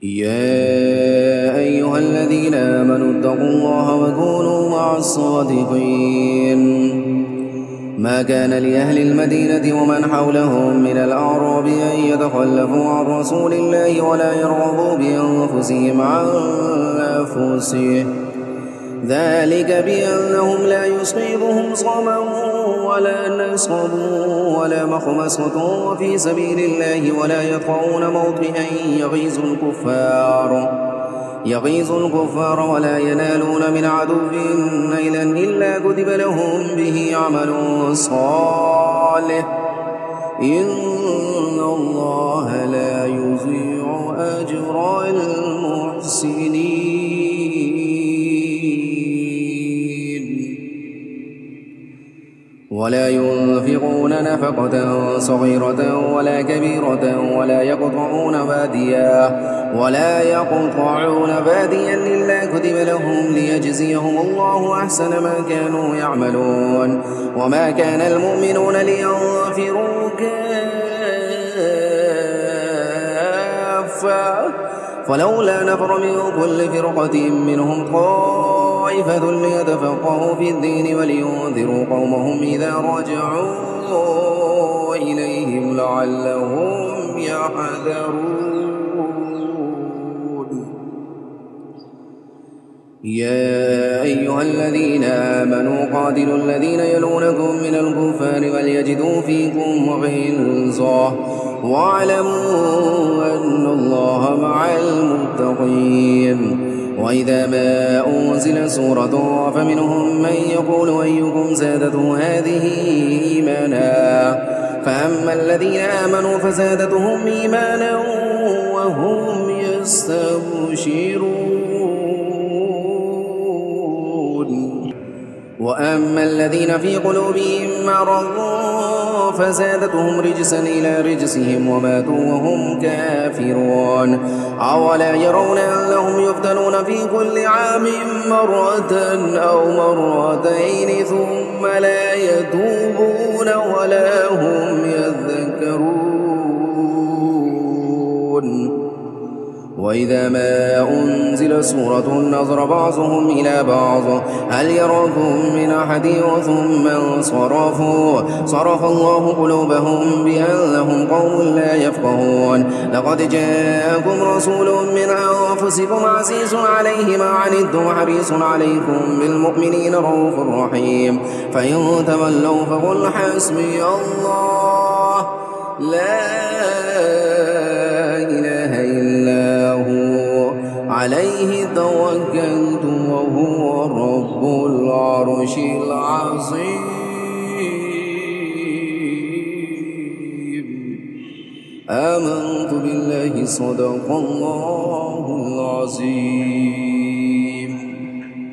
يا أيها الذين آمنوا اتقوا الله وكونوا مع الصادقين. ما كان لأهل المدينة ومن حولهم من الأعراب أن يتخلفوا عن رسول الله ولا يرغبوا بأنفسهم عن أنفسه، ذلك بأنهم لا يصيبهم ظمأ ولا نصب ولا مخمصة في سبيل الله ولا يطعون موطئا يغيظ الكفار ولا ينالون من عدو نيلا إلا كتب لهم به عمل صالح، إن الله لا يضيع أجر المحسنين. ولا ينفقون نفقة صغيرة ولا كبيرة ولا يقطعون باديا إلا كتب لهم ليجزيهم الله أحسن ما كانوا يعملون. وما كان المؤمنون لينفروا كافة، فلولا نفر من كل فرقة منهم طائفة ليتفقهوا في الدين ولينذروا قومهم إذا رجعوا إليهم لعلهم يحذرون. يا أيها الذين آمنوا قاتلوا الذين يلونكم من الكفار وليجدوا فيكم غلظة واعلموا أن الله مع المتقين. وإذا ما أنزل سورة فمنهم من يقول أيكم زادته هذه إيمانا، فأما الذين آمنوا فزادتهم إيمانا وهم يستبشرون. وأما الذين في قلوبهم مرض فزادتهم رجسا إلى رجسهم وماتوا وهم كافرون. أولا يرون أنهم يفتنون في كل عام مرة أو مرتين ثم لا يتوبون ولا هم يذكرون. وإذا ما أنزل سورة نظر بعضهم إلى بعض هل يراكم من أحد ثم انصرفوا صرف الله قلوبهم بأنهم قوم لا يفقهون. لقد جاءكم رسول من أنفسكم عزيز عليه ما عنتم حريص عليكم بالمؤمنين رؤوف رحيم. فإن تولوا فقل حسبي الله لا إله إلا هو عليه توكلت وهو رب العرش العظيم. آمنت بالله صدق الله العظيم.